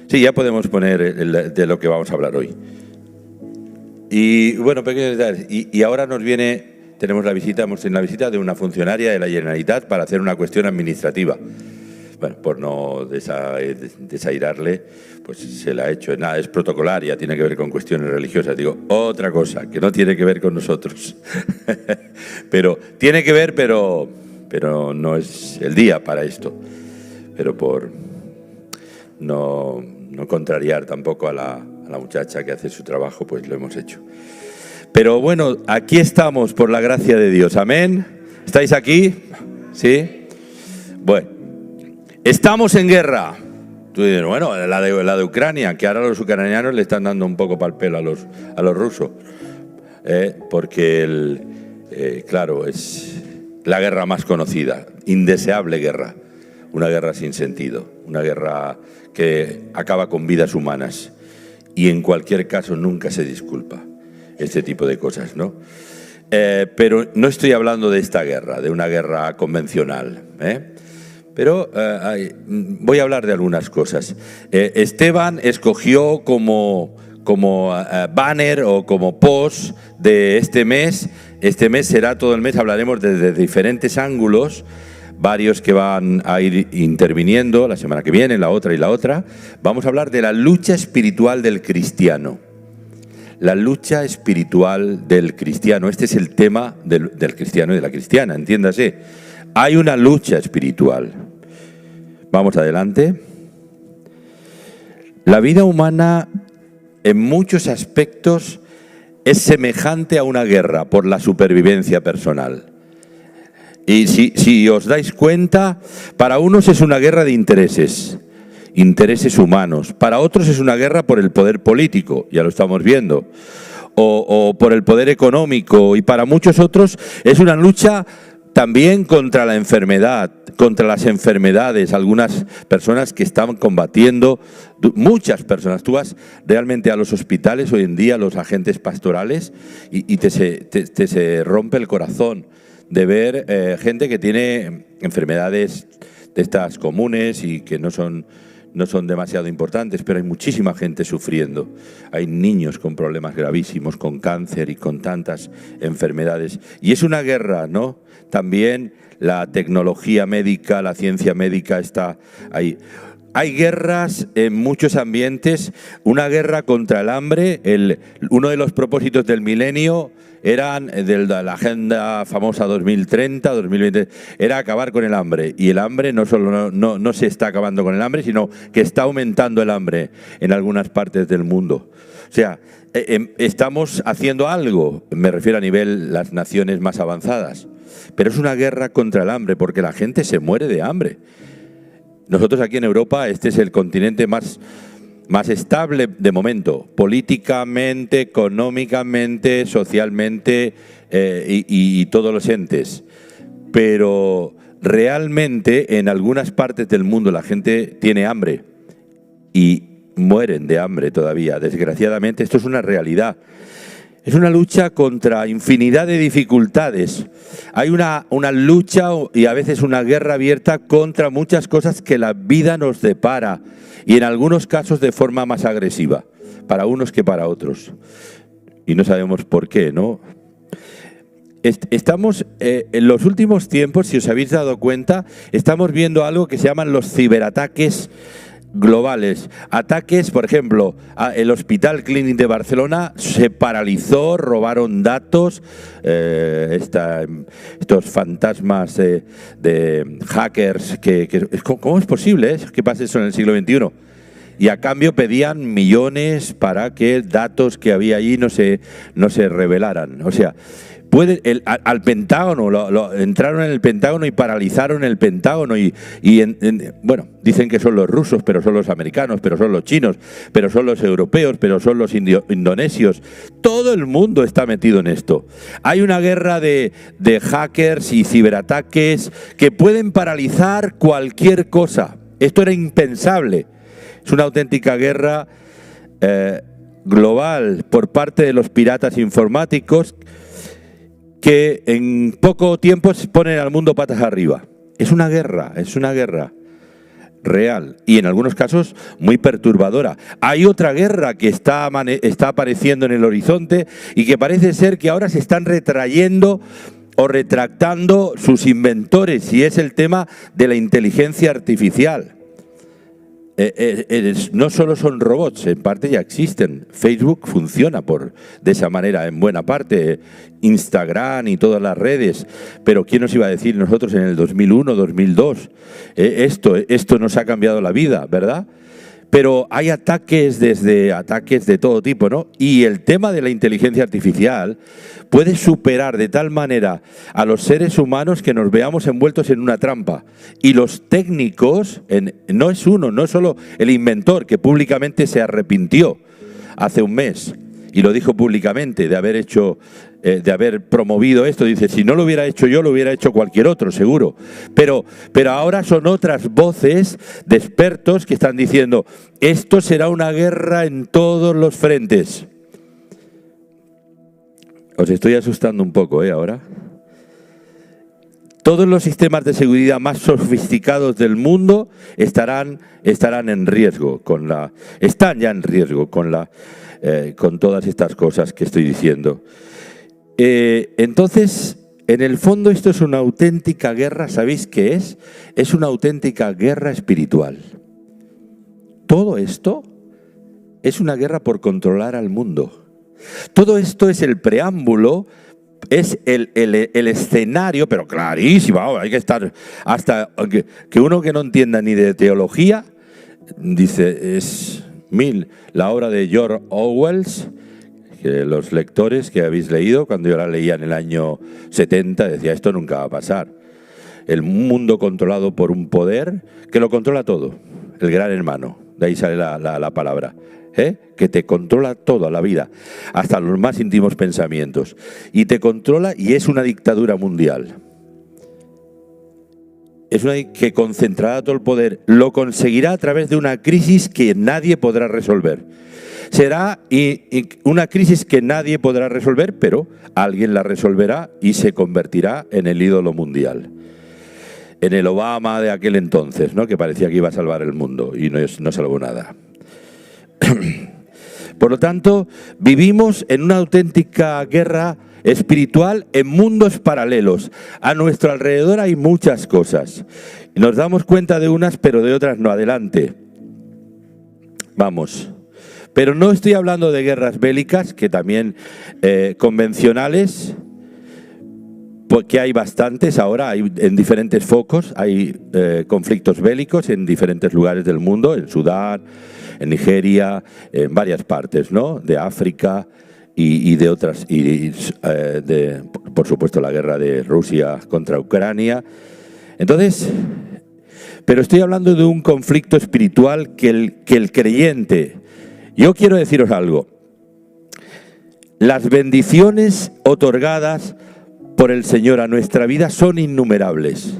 Sí, ya podemos poner de lo que vamos a hablar hoy. Y bueno, pequeños detalles. Y ahora tenemos la visita de una funcionaria de la Generalitat para hacer una cuestión administrativa. Bueno, por no desairarle, pues se la ha hecho. Nada, es protocolaria, tiene que ver con cuestiones religiosas. Digo, otra cosa, que no tiene que ver con nosotros. Pero tiene que ver, pero no es el día para esto. Pero por no contrariar tampoco a la muchacha que hace su trabajo, pues lo hemos hecho. Pero bueno, aquí estamos por la gracia de Dios. Amén. ¿Estáis aquí? ¿Sí? Bueno. Estamos en guerra. Tú dices, bueno, la de Ucrania, que ahora los ucranianos le están dando un poco pal pelo a los rusos. Porque, claro, es la guerra más conocida, indeseable guerra. Una guerra sin sentido, una guerra que acaba con vidas humanas. Y en cualquier caso nunca se disculpa este tipo de cosas, ¿no? Pero no estoy hablando de esta guerra, de una guerra convencional, Pero voy a hablar de algunas cosas. Esteban escogió como banner o como post de este mes. Este mes será todo el mes, hablaremos desde diferentes ángulos, varios que van a ir interviniendo la semana que viene, la otra y la otra. Vamos a hablar de la lucha espiritual del cristiano. La lucha espiritual del cristiano. Este es el tema del cristiano y de la cristiana, entiéndase. Hay una lucha espiritual. Vamos adelante. La vida humana en muchos aspectos es semejante a una guerra por la supervivencia personal. Y si os dais cuenta, para unos es una guerra de intereses humanos. Para otros es una guerra por el poder político, ya lo estamos viendo, o por el poder económico. Y para muchos otros es una lucha también contra la enfermedad, contra las enfermedades. Algunas personas que están combatiendo, muchas personas. Tú vas realmente a los hospitales hoy en día, los agentes pastorales, y te se rompe el corazón de ver gente que tiene enfermedades de estas comunes y que no son demasiado importantes, pero hay muchísima gente sufriendo. Hay niños con problemas gravísimos, con cáncer y con tantas enfermedades. Y es una guerra, ¿no? También la tecnología médica, la ciencia médica está ahí. Hay guerras en muchos ambientes. Una guerra contra el hambre. Uno de los propósitos del milenio eran de la agenda famosa 2030, 2020, era acabar con el hambre. Y el hambre no solo no se está acabando con el hambre, sino que está aumentando el hambre en algunas partes del mundo. O sea, estamos haciendo algo, me refiero a nivel las naciones más avanzadas, pero es una guerra contra el hambre porque la gente se muere de hambre. Nosotros aquí en Europa, este es el continente más estable de momento, políticamente, económicamente, socialmente y todos los entes. Pero realmente en algunas partes del mundo la gente tiene hambre y mueren de hambre todavía. Desgraciadamente esto es una realidad. Es una lucha contra infinidad de dificultades. Hay una lucha y a veces una guerra abierta contra muchas cosas que la vida nos depara y en algunos casos de forma más agresiva, para unos que para otros. Y no sabemos por qué, ¿no? Estamos en los últimos tiempos, si os habéis dado cuenta, estamos viendo algo que se llaman los ciberataques globales. Ataques, por ejemplo, el Hospital Clínic de Barcelona se paralizó, robaron datos, estos fantasmas de hackers. ¿Cómo es posible que pase eso en el siglo XXI? Y a cambio pedían millones para que datos que había allí no se revelaran. O sea, al Pentágono, entraron en el Pentágono y paralizaron el Pentágono bueno, dicen que son los rusos, pero son los americanos, pero son los chinos, pero son los europeos, pero son los indonesios. Todo el mundo está metido en esto. Hay una guerra de hackers y ciberataques que pueden paralizar cualquier cosa. Esto era impensable. Es una auténtica guerra global por parte de los piratas informáticos que en poco tiempo ponen al mundo patas arriba. Es una guerra, es una guerra. real y en algunos casos muy perturbadora. Hay otra guerra que está apareciendo en el horizonte y que parece ser que ahora se están retrayendo o retractando sus inventores, y es el tema de la inteligencia artificial. No solo son robots, en parte ya existen. Facebook funciona de esa manera en buena parte, Instagram y todas las redes. Pero ¿quién nos iba a decir nosotros en el 2001, 2002? Esto nos ha cambiado la vida, ¿verdad? Pero hay ataques de todo tipo, ¿no? Y el tema de la inteligencia artificial puede superar de tal manera a los seres humanos que nos veamos envueltos en una trampa. Y los técnicos, no es solo el inventor, que públicamente se arrepintió hace un mes y lo dijo públicamente de haber promovido esto. Dice, si no lo hubiera hecho yo, lo hubiera hecho cualquier otro, seguro. Pero ahora son otras voces de expertos que están diciendo, esto será una guerra en todos los frentes. Os estoy asustando un poco, ahora. Todos los sistemas de seguridad más sofisticados del mundo estarán en riesgo están ya en riesgo con todas estas cosas que estoy diciendo. Entonces, en el fondo esto es una auténtica guerra. ¿Sabéis qué es? Es una auténtica guerra espiritual. Todo esto es una guerra por controlar al mundo. Todo esto es el preámbulo, es el escenario, pero clarísimo. Hay que estar hasta que uno que no entienda ni de teología dice, es la obra de George Orwell, que los lectores que habéis leído, cuando yo la leía en el año 70, decía, esto nunca va a pasar. El mundo controlado por un poder que lo controla todo, el gran hermano, de ahí sale la palabra, que te controla toda la vida, hasta los más íntimos pensamientos, y te controla, y es una dictadura mundial. Es una que concentrará todo el poder, lo conseguirá a través de una crisis que nadie podrá resolver. Será una crisis que nadie podrá resolver, pero alguien la resolverá y se convertirá en el ídolo mundial. En el Obama de aquel entonces, ¿no? Que parecía que iba a salvar el mundo y no salvó nada. Por lo tanto, vivimos en una auténtica guerra espiritual en mundos paralelos. A nuestro alrededor hay muchas cosas. Nos damos cuenta de unas, pero de otras no. Adelante. Vamos. Pero no estoy hablando de guerras bélicas, que también convencionales, porque hay bastantes ahora, hay en diferentes focos, hay conflictos bélicos en diferentes lugares del mundo, en Sudán, en Nigeria, en varias partes, ¿no? De África y de otras, por supuesto la guerra de Rusia contra Ucrania. Entonces, pero estoy hablando de un conflicto espiritual que el creyente. Yo quiero deciros algo. Las bendiciones otorgadas por el Señor a nuestra vida son innumerables.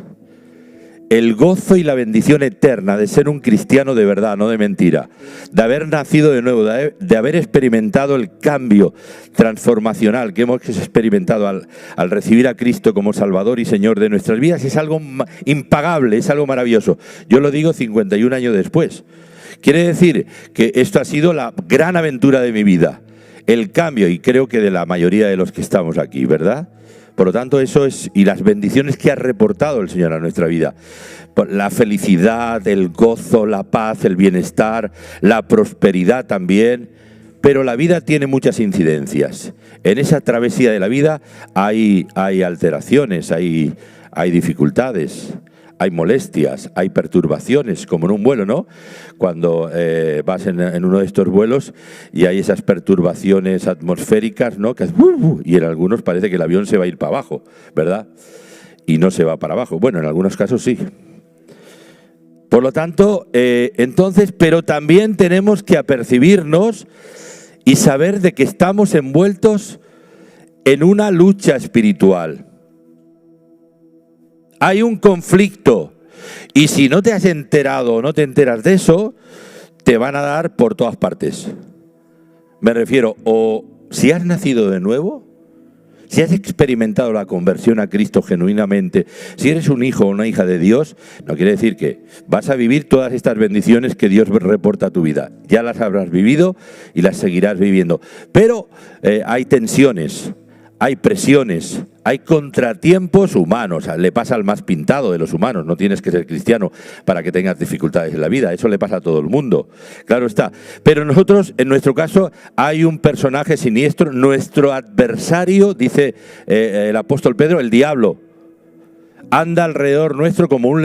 El gozo y la bendición eterna de ser un cristiano de verdad, no de mentira, de haber nacido de nuevo, de haber experimentado el cambio transformacional que hemos experimentado al recibir a Cristo como Salvador y Señor de nuestras vidas, es algo impagable, es algo maravilloso. Yo lo digo 51 años después. Quiere decir que esto ha sido la gran aventura de mi vida, el cambio, y creo que de la mayoría de los que estamos aquí, ¿verdad? Por lo tanto, eso es, y las bendiciones que ha reportado el Señor a nuestra vida. La felicidad, el gozo, la paz, el bienestar, la prosperidad también. Pero la vida tiene muchas incidencias. En esa travesía de la vida hay alteraciones, hay dificultades, hay molestias, hay perturbaciones, como en un vuelo, ¿no? Cuando vas en uno de estos vuelos y hay esas perturbaciones atmosféricas, ¿no? Que y en algunos parece que el avión se va a ir para abajo, ¿verdad? Y no se va para abajo. Bueno, en algunos casos sí. Por lo tanto, entonces, pero también tenemos que apercibirnos y saber de que estamos envueltos en una lucha espiritual. Hay un conflicto, y si no te has enterado o no te enteras de eso, te van a dar por todas partes. Me refiero, o si has nacido de nuevo, si has experimentado la conversión a Cristo genuinamente, si eres un hijo o una hija de Dios, no quiere decir que vas a vivir todas estas bendiciones que Dios reporta a tu vida. Ya las habrás vivido y las seguirás viviendo. Pero hay tensiones, hay presiones, hay contratiempos humanos. Le pasa al más pintado de los humanos. No tienes que ser cristiano para que tengas dificultades en la vida. Eso le pasa a todo el mundo. Claro está. Pero nosotros, en nuestro caso, hay un personaje siniestro. Nuestro adversario, dice el apóstol Pedro, el diablo, anda alrededor nuestro como un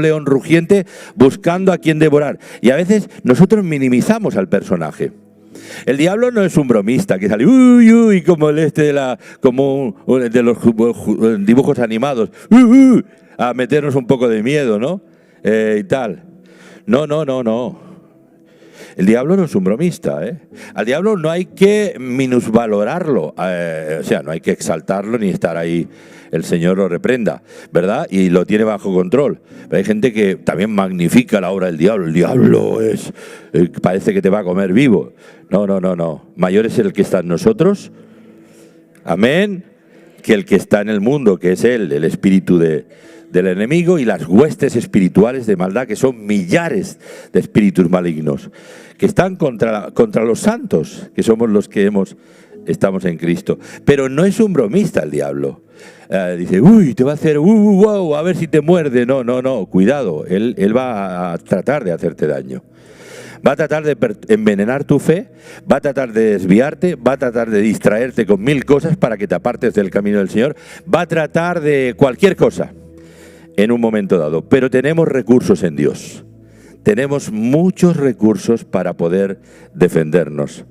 león rugiente buscando a quien devorar. Y a veces nosotros minimizamos al personaje. El diablo no es un bromista que sale como el como de los dibujos animados, a meternos un poco de miedo, ¿no? Y tal. No. El diablo no es un bromista, ¿eh? Al diablo no hay que minusvalorarlo, o sea, no hay que exaltarlo ni estar ahí. El Señor lo reprenda, ¿verdad? Y lo tiene bajo control. Pero hay gente que también magnifica la obra del diablo. El diablo parece que te va a comer vivo. No. Mayor es el que está en nosotros, amén, que el que está en el mundo, que es el espíritu del enemigo y las huestes espirituales de maldad, que son millares de espíritus malignos, que están contra los santos, que somos los que estamos en Cristo. Pero no es un bromista el diablo. Dice, te va a hacer, wow, a ver si te muerde. No, cuidado, él va a tratar de hacerte daño. Va a tratar de envenenar tu fe, va a tratar de desviarte, va a tratar de distraerte con 1000 cosas para que te apartes del camino del Señor, va a tratar de cualquier cosa en un momento dado. Pero tenemos recursos en Dios. Tenemos muchos recursos para poder defendernos.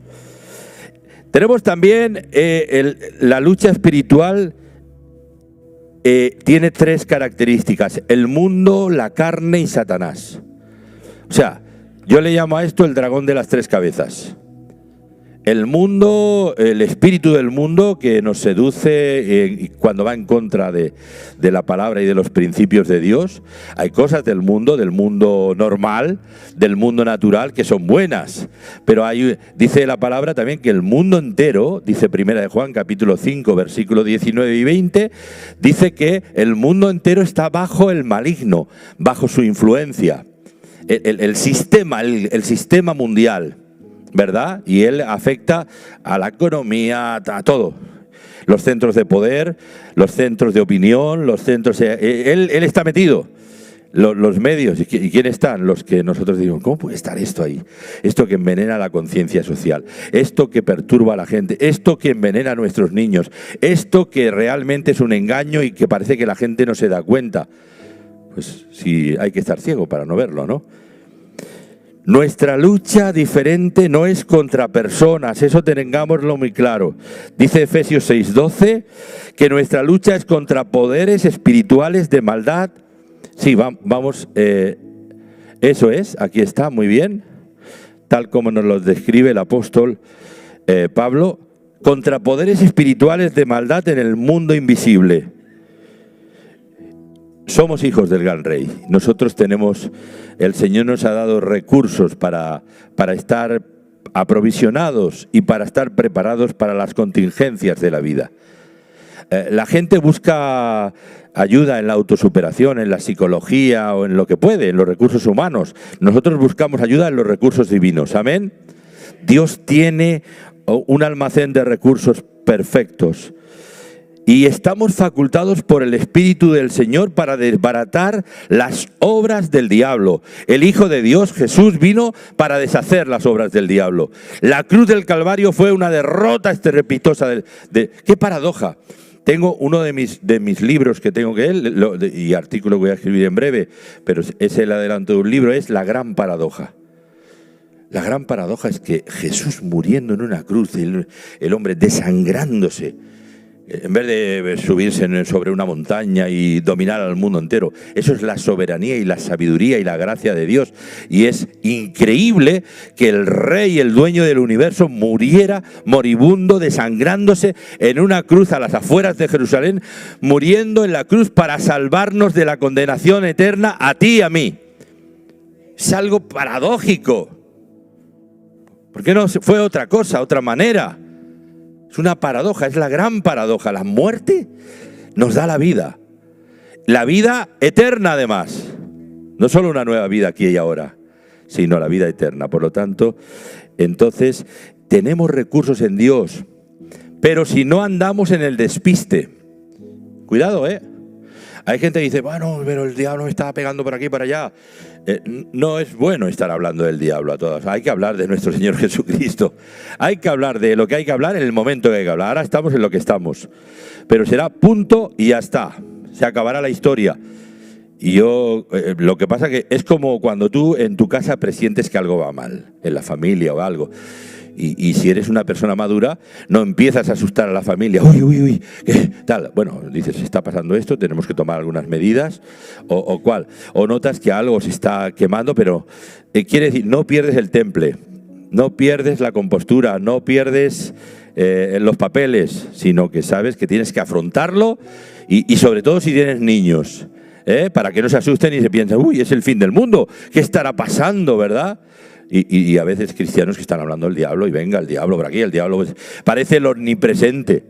Tenemos también la lucha espiritual. Tiene 3 características: el mundo, la carne y Satanás. O sea, yo le llamo a esto el dragón de las 3 cabezas. El mundo, el espíritu del mundo que nos seduce cuando va en contra de la palabra y de los principios de Dios. Hay cosas del mundo normal, del mundo natural, que son buenas. Pero dice la palabra también que el mundo entero, dice Primera de Juan, capítulo 5, versículos 19 y 20, dice que el mundo entero está bajo el maligno, bajo su influencia. El sistema mundial, ¿verdad? Y él afecta a la economía, a todo. Los centros de poder, los centros de opinión, los centros... Él está metido. Los medios. ¿Y quién están? Los que nosotros decimos, ¿cómo puede estar esto ahí? Esto que envenena la conciencia social. Esto que perturba a la gente. Esto que envenena a nuestros niños. Esto que realmente es un engaño y que parece que la gente no se da cuenta. Pues sí, hay que estar ciego para no verlo, ¿no? Nuestra lucha diferente no es contra personas, eso tengámoslo muy claro. Dice Efesios 6:12 que nuestra lucha es contra poderes espirituales de maldad. Sí, vamos, eso es, aquí está, muy bien, tal como nos lo describe el apóstol Pablo, contra poderes espirituales de maldad en el mundo invisible. Somos hijos del gran rey. Nosotros el Señor nos ha dado recursos para estar aprovisionados y para estar preparados para las contingencias de la vida. La gente busca ayuda en la autosuperación, en la psicología o en lo que puede, en los recursos humanos. Nosotros buscamos ayuda en los recursos divinos. Amén. Dios tiene un almacén de recursos perfectos. Y estamos facultados por el Espíritu del Señor para desbaratar las obras del diablo. El Hijo de Dios, Jesús, vino para deshacer las obras del diablo. La cruz del Calvario fue una derrota estrepitosa. ¡Qué paradoja! Tengo uno de mis libros que tengo y artículo que voy a escribir en breve, pero es el adelanto de un libro, es La Gran Paradoja. La gran paradoja es que Jesús muriendo en una cruz, el hombre desangrándose, en vez de subirse sobre una montaña y dominar al mundo entero. Eso es la soberanía y la sabiduría y la gracia de Dios. Y es increíble que el rey, el dueño del universo, muriera moribundo, desangrándose en una cruz a las afueras de Jerusalén, muriendo en la cruz para salvarnos de la condenación eterna a ti y a mí. Es algo paradójico. ¿Por qué no fue otra cosa, otra manera? Es una paradoja, es la gran paradoja. La muerte nos da la vida eterna además. No solo una nueva vida aquí y ahora, sino la vida eterna. Por lo tanto, entonces, tenemos recursos en Dios, pero si no andamos en el despiste, cuidado, hay gente que dice, bueno, pero el diablo me está pegando por aquí y por allá. No es bueno estar hablando del diablo a todos. Hay que hablar de nuestro Señor Jesucristo. Hay que hablar de lo que hay que hablar en el momento que hay que hablar. Ahora estamos en lo que estamos. Pero será punto y ya está. Se acabará la historia. Y lo que pasa que es como cuando tú en tu casa presientes que algo va mal, en la familia o algo. Y si eres una persona madura, no empiezas a asustar a la familia. Uy, ¿qué tal? Bueno, dices, está pasando esto, tenemos que tomar algunas medidas. O cuál. O notas que algo se está quemando, pero quiere decir, no pierdes el temple, no pierdes la compostura, no pierdes los papeles, sino que sabes que tienes que afrontarlo y sobre todo si tienes niños, para que no se asusten y se piensen, uy, es el fin del mundo, ¿qué estará pasando, verdad? Y a veces cristianos que están hablando del diablo y venga el diablo por aquí, el diablo parece el omnipresente.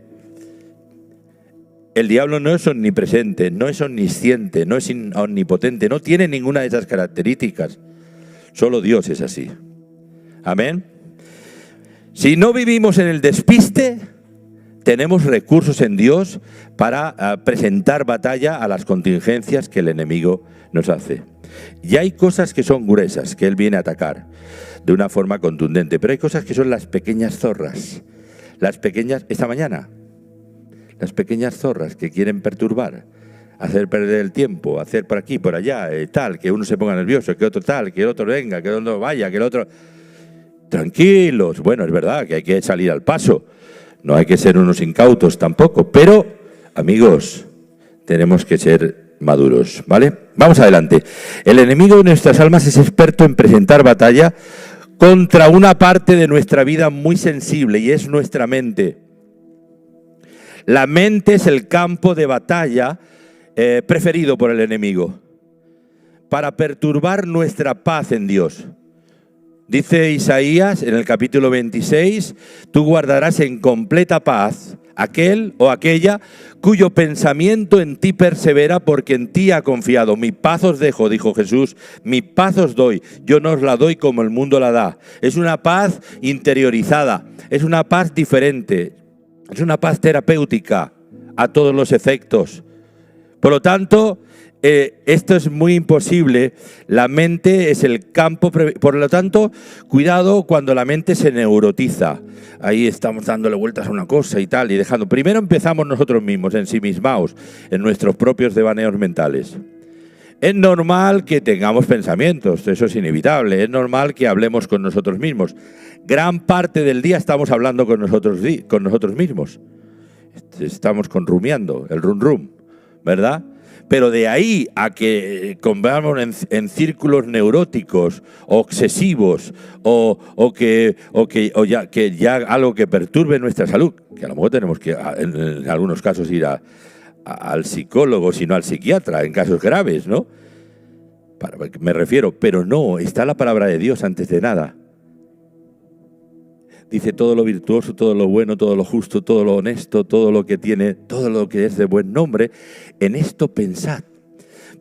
El diablo no es omnipresente, no es omnisciente, no es omnipotente, no tiene ninguna de esas características. Solo Dios es así. Amén. Si no vivimos en el despiste, tenemos recursos en Dios para presentar batalla a las contingencias que el enemigo nos hace. Y hay cosas que son gruesas, que él viene a atacar de una forma contundente, pero hay cosas que son las pequeñas zorras, las pequeñas, esta mañana, las pequeñas zorras que quieren perturbar, hacer perder el tiempo, hacer por aquí, por allá, tal, que uno se ponga nervioso, que otro tal, que el otro venga, que el otro vaya, que el otro... Tranquilos, bueno, es verdad que hay que salir al paso, no hay que ser unos incautos tampoco, pero, amigos, tenemos que ser maduros, ¿vale? Vamos adelante. El enemigo de nuestras almas es experto en presentar batalla contra una parte de nuestra vida muy sensible y es nuestra mente. La mente es el campo de batalla preferido por el enemigo para perturbar nuestra paz en Dios. Dice Isaías en el capítulo 26, tú guardarás en completa paz aquel o aquella cuyo pensamiento en ti persevera porque en ti ha confiado. Mi paz os dejo, dijo Jesús, mi paz os doy, yo no os la doy como el mundo la da. Es una paz interiorizada, es una paz diferente, es una paz terapéutica a todos los efectos. Por lo tanto, esto es muy imposible. La mente es el campo, por lo tanto, cuidado cuando la mente se neurotiza. Ahí estamos dándole vueltas a una cosa y tal, y dejando. Primero empezamos nosotros mismos, ensimismados, en nuestros propios devaneos mentales. Es normal que tengamos pensamientos, eso es inevitable. Es normal que hablemos con nosotros mismos. Gran parte del día estamos hablando con nosotros mismos. Estamos rumiando, el rum, ¿verdad? Pero de ahí a que convengamos en círculos neuróticos, obsesivos, o que ya algo que perturbe nuestra salud, que a lo mejor tenemos que, en algunos casos, ir al psicólogo, sino al psiquiatra, en casos graves, ¿no? Me refiero, pero no, está la palabra de Dios antes de nada. Dice todo lo virtuoso, todo lo bueno, todo lo justo, todo lo honesto, todo lo que tiene, todo lo que es de buen nombre. En esto pensad.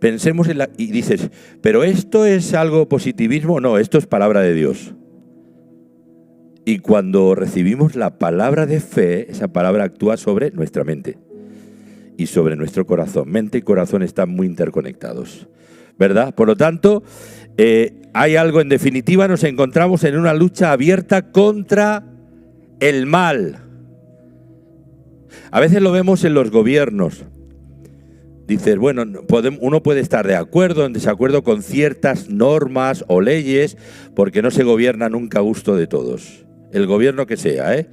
Pensemos y dices, ¿pero esto es algo positivismo? No, esto es palabra de Dios. Y cuando recibimos la palabra de fe, esa palabra actúa sobre nuestra mente y sobre nuestro corazón. Mente y corazón están muy interconectados, ¿verdad? Por lo tanto, hay algo, en definitiva, nos encontramos en una lucha abierta contra el mal. A veces lo vemos en los gobiernos. Dices, bueno, uno puede estar de acuerdo o en desacuerdo con ciertas normas o leyes porque no se gobierna nunca a gusto de todos. El gobierno que sea, de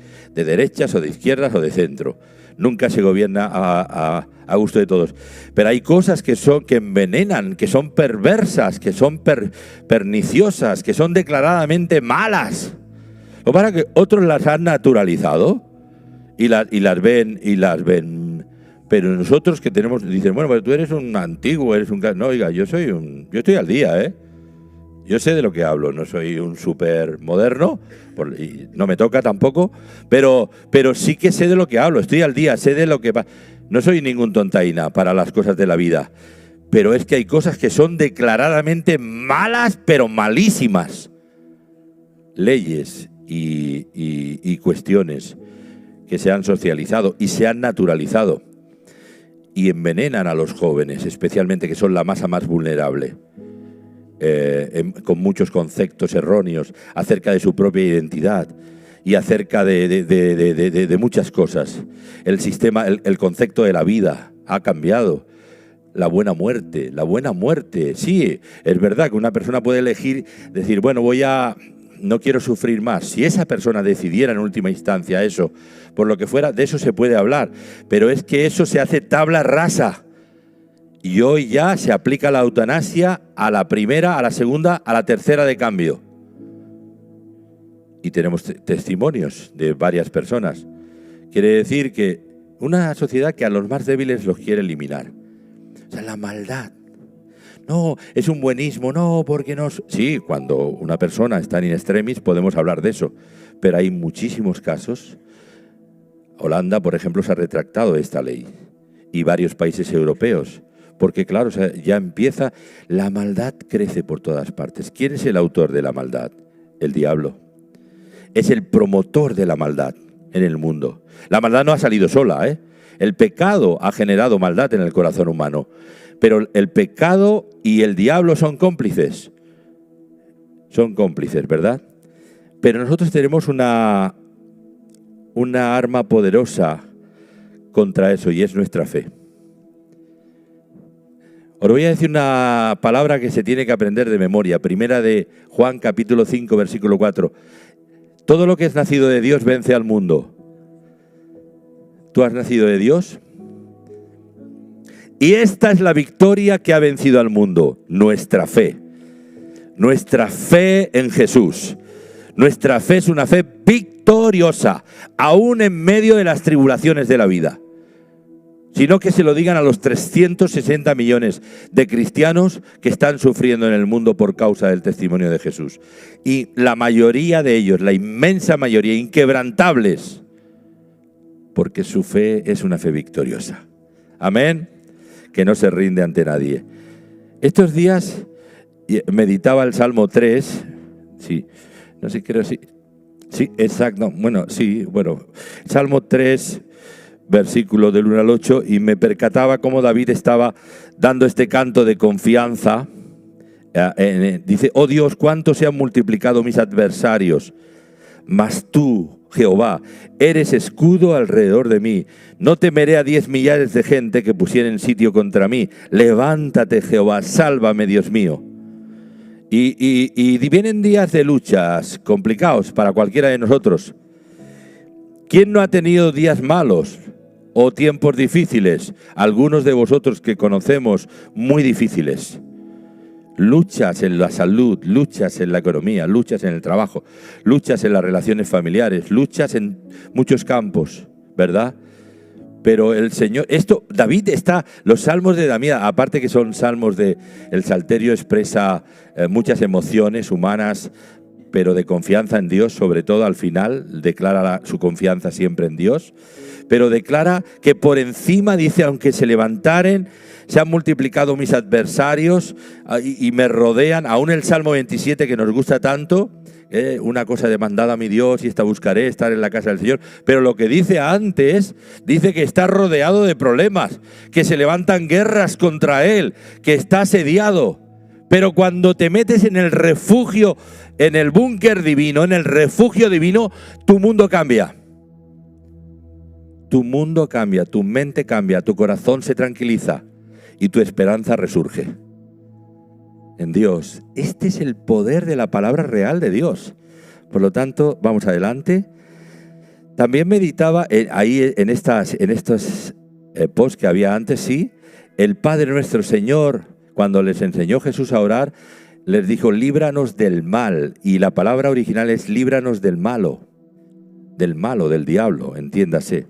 derechas o de izquierdas o de centro. Nunca se gobierna a gusto de todos. Pero hay cosas que envenenan, que son perversas, que son perniciosas, que son declaradamente malas. Lo para que otros las han naturalizado y las ven. Pero nosotros que tenemos, dicen, bueno, pero tú eres un antiguo, eres un... No, oiga, yo estoy al día, Yo sé de lo que hablo, no soy un súper moderno, y no me toca tampoco, pero sí que sé de lo que hablo, estoy al día, sé de lo que pasa. No soy ningún tontaina para las cosas de la vida, pero es que hay cosas que son declaradamente malas, pero malísimas. Leyes y cuestiones que se han socializado y se han naturalizado y envenenan a los jóvenes, especialmente que son la masa más vulnerable. Con muchos conceptos erróneos acerca de su propia identidad y acerca de muchas cosas. El sistema, el concepto de la vida ha cambiado. La buena muerte, sí, es verdad que una persona puede elegir, decir, bueno, no quiero sufrir más. Si esa persona decidiera en última instancia eso, por lo que fuera, de eso se puede hablar, pero es que eso se hace tabla rasa. Y hoy ya se aplica la eutanasia a la primera, a la segunda, a la tercera de cambio. Y tenemos testimonios de varias personas. Quiere decir que una sociedad que a los más débiles los quiere eliminar. O sea, la maldad. No, es un buenismo, no, porque no... Sí, cuando una persona está in extremis podemos hablar de eso. Pero hay muchísimos casos. Holanda, por ejemplo, se ha retractado de esta ley. Y varios países europeos. Porque claro, o sea, ya empieza, la maldad crece por todas partes. ¿Quién es el autor de la maldad? El diablo. Es el promotor de la maldad en el mundo. La maldad no ha salido sola, ¿eh? El pecado ha generado maldad en el corazón humano. Pero el pecado y el diablo son cómplices. Son cómplices, ¿verdad? Pero nosotros tenemos una arma poderosa contra eso y es nuestra fe. Os voy a decir una palabra que se tiene que aprender de memoria. Primera de Juan, capítulo 5, versículo 4. Todo lo que es nacido de Dios vence al mundo. ¿Tú has nacido de Dios? Y esta es la victoria que ha vencido al mundo, nuestra fe. Nuestra fe en Jesús. Nuestra fe es una fe victoriosa, aún en medio de las tribulaciones de la vida. Sino que se lo digan a los 360 millones de cristianos que están sufriendo en el mundo por causa del testimonio de Jesús. Y la mayoría de ellos, la inmensa mayoría, inquebrantables, porque su fe es una fe victoriosa. Amén. Que no se rinde ante nadie. Estos días meditaba el Salmo 3. Sí, no sé, creo sí. Sí, exacto. Bueno, Salmo 3, versículo del 1 al 8, y me percataba cómo David estaba dando este canto de confianza. Dice, oh Dios, cuánto se han multiplicado mis adversarios, mas tú, Jehová, eres escudo alrededor de mí. No temeré a 10 millares de gente que pusieren sitio contra mí. Levántate, Jehová, sálvame, Dios mío. Y vienen días de luchas complicados para cualquiera de nosotros. ¿Quién no ha tenido días malos o tiempos difíciles? Algunos de vosotros que conocemos, muy difíciles. Luchas en la salud, luchas en la economía, luchas en el trabajo, luchas en las relaciones familiares, luchas en muchos campos, ¿verdad? Pero el Señor, David los salmos de David, aparte que son salmos el Salterio expresa muchas emociones humanas, pero de confianza en Dios, sobre todo al final, declara su confianza siempre en Dios, pero declara que por encima, dice, aunque se levantaren, se han multiplicado mis adversarios y me rodean, aún el Salmo 27 que nos gusta tanto, una cosa demandada a mi Dios y esta buscaré, estar en la casa del Señor, pero lo que dice antes, dice que está rodeado de problemas, que se levantan guerras contra él, que está asediado, pero cuando te metes en el refugio, en el búnker divino, en el refugio divino, tu mundo cambia. Tu mundo cambia, tu mente cambia, tu corazón se tranquiliza y tu esperanza resurge en Dios. Este es el poder de la palabra real de Dios. Por lo tanto, vamos adelante. También meditaba ahí en estos posts que había antes, sí, el Padre nuestro Señor, cuando les enseñó Jesús a orar, les dijo, líbranos del mal. Y la palabra original es líbranos del malo, del diablo, entiéndase.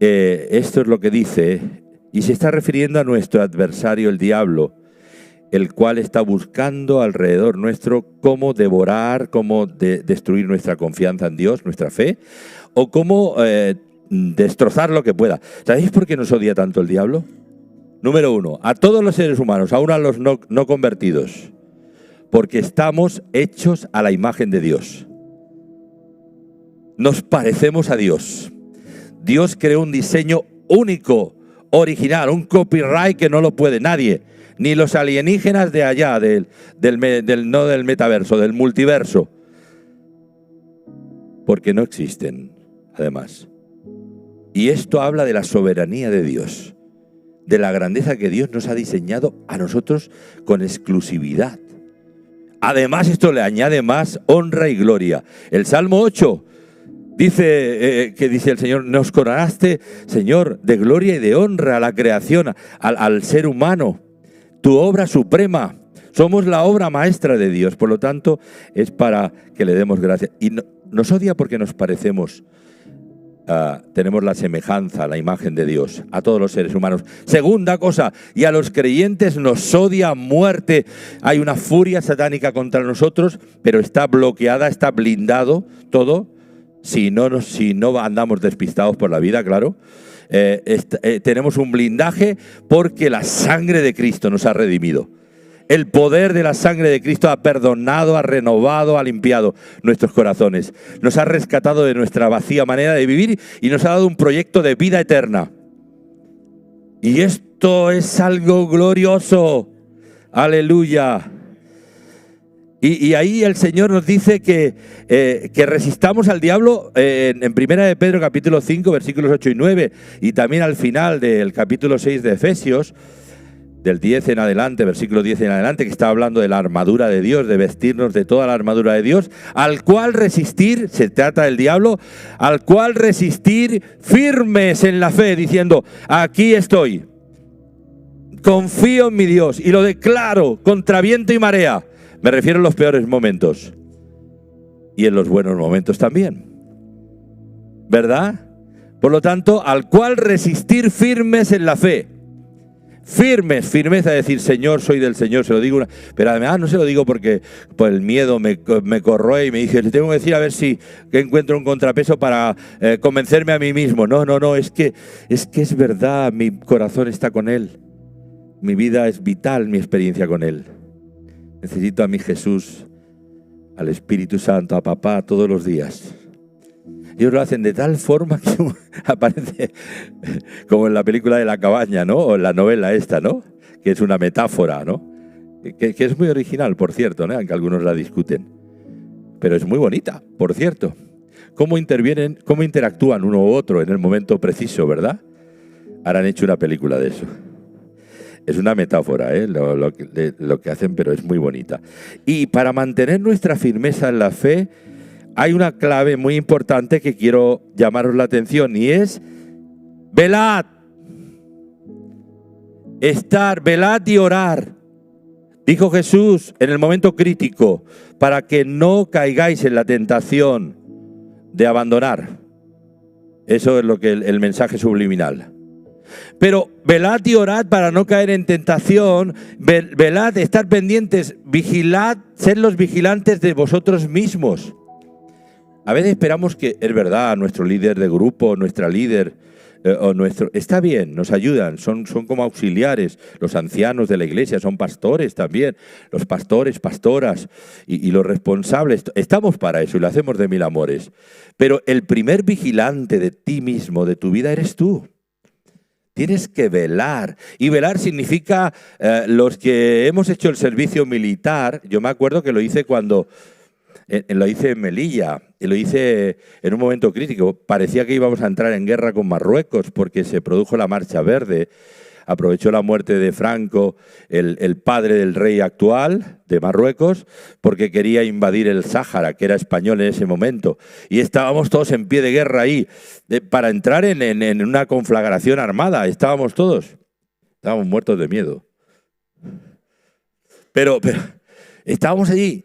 Esto es lo que dice, y se está refiriendo a nuestro adversario, el diablo. el cual está buscando alrededor nuestro cómo devorar, cómo destruir nuestra confianza en Dios, nuestra fe, o cómo destrozar lo que pueda. ¿Sabéis por qué nos odia tanto el diablo? Número uno, a todos los seres humanos, aún a los no convertidos, porque estamos hechos a la imagen de Dios. Nos parecemos a Dios. Dios creó un diseño único, original, un copyright que no lo puede nadie, ni los alienígenas de allá, no del metaverso, del multiverso, porque no existen, además. Y esto habla de la soberanía de Dios, de la grandeza que Dios nos ha diseñado a nosotros con exclusividad. Además, esto le añade más honra y gloria. El Salmo 8 dice el Señor, nos coronaste, Señor, de gloria y de honra a la creación, al ser humano, tu obra suprema. Somos la obra maestra de Dios, por lo tanto, es para que le demos gracias. Y nos odia porque nos parecemos, tenemos la semejanza, la imagen de Dios, a todos los seres humanos. Segunda cosa, y a los creyentes nos odia a muerte. Hay una furia satánica contra nosotros, pero está bloqueada, está blindado todo. Si no andamos despistados por la vida, claro. Tenemos un blindaje porque la sangre de Cristo nos ha redimido. El poder de la sangre de Cristo ha perdonado, ha renovado, ha limpiado nuestros corazones. Nos ha rescatado de nuestra vacía manera de vivir y nos ha dado un proyecto de vida eterna. Y esto es algo glorioso. Aleluya. Y ahí el Señor nos dice que resistamos al diablo en 1 de Pedro capítulo 5, versículos 8 y 9, y también al final del capítulo 6 de Efesios, del 10 en adelante, versículo 10 en adelante, que está hablando de la armadura de Dios, de vestirnos de toda la armadura de Dios, al cual resistir, se trata del diablo, al cual resistir firmes en la fe, diciendo, aquí estoy, confío en mi Dios y lo declaro contra viento y marea. Me refiero en los peores momentos y en los buenos momentos también, ¿verdad? Por lo tanto, al cual resistir firmes en la fe. Firmes, firmeza de decir, Señor, soy del Señor, se lo digo pero además no se lo digo porque por el miedo me corroe y me dice, le tengo que decir a ver si encuentro un contrapeso para convencerme a mí mismo. No, es que es verdad, mi corazón está con Él. Mi vida es vital, mi experiencia con Él. Necesito a mi Jesús, al Espíritu Santo, a papá todos los días. Ellos lo hacen de tal forma que aparece como en la película de La cabaña, ¿no? O en la novela esta, ¿no? Que es una metáfora, ¿no? Que es muy original, por cierto, ¿no? Aunque algunos la discuten. Pero es muy bonita, por cierto. Cómo interactúan uno u otro en el momento preciso, ¿verdad? Ahora han hecho una película de eso. Es una metáfora, lo que hacen, pero es muy bonita. Y para mantener nuestra firmeza en la fe, hay una clave muy importante que quiero llamaros la atención y es velad. Velad y orar. Dijo Jesús en el momento crítico, para que no caigáis en la tentación de abandonar. Eso es lo que el mensaje subliminal. Pero velad y orad para no caer en tentación, velad, estar pendientes, vigilad, sed los vigilantes de vosotros mismos. A veces esperamos que, es verdad, nuestro líder de grupo, nuestra líder, está bien, nos ayudan, son como auxiliares, los ancianos de la iglesia son pastores también, los pastores, pastoras y los responsables, estamos para eso y lo hacemos de mil amores. Pero el primer vigilante de ti mismo, de tu vida, eres tú. Tienes que velar. Y velar significa, los que hemos hecho el servicio militar, yo me acuerdo que lo hice lo hice en Melilla, y lo hice en un momento crítico. Parecía que íbamos a entrar en guerra con Marruecos porque se produjo la Marcha Verde. Aprovechó la muerte de Franco, el padre del rey actual de Marruecos, porque quería invadir el Sáhara, que era español en ese momento. Y estábamos todos en pie de guerra ahí, para entrar en una conflagración armada. Estábamos muertos de miedo. Pero estábamos allí.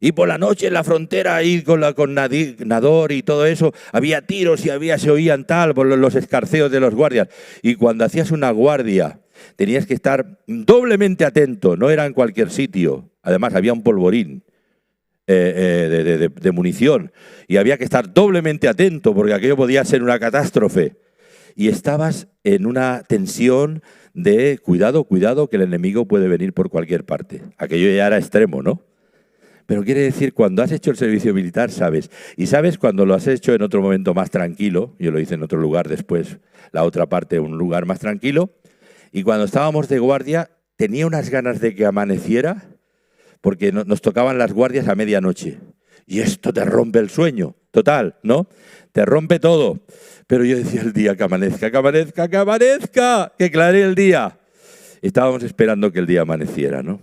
Y por la noche en la frontera ahí con Nador y todo eso, había tiros y se oían por los escarceos de los guardias. Y cuando hacías una guardia Tenías que estar doblemente atento, no era en cualquier sitio. Además, había un polvorín de munición y había que estar doblemente atento porque aquello podía ser una catástrofe. Y estabas en una tensión de cuidado, cuidado, que el enemigo puede venir por cualquier parte. Aquello ya era extremo, ¿no? Pero quiere decir, cuando has hecho el servicio militar, sabes. Y sabes cuando lo has hecho en otro momento más tranquilo, yo lo hice en otro lugar después, la otra parte, un lugar más tranquilo, y cuando estábamos de guardia, tenía unas ganas de que amaneciera, porque nos tocaban las guardias a medianoche. Y esto te rompe el sueño, total, ¿no? Te rompe todo. Pero yo decía, el día que amanezca, que amanezca, que amanezca, que claree el día. Estábamos esperando que el día amaneciera, ¿no?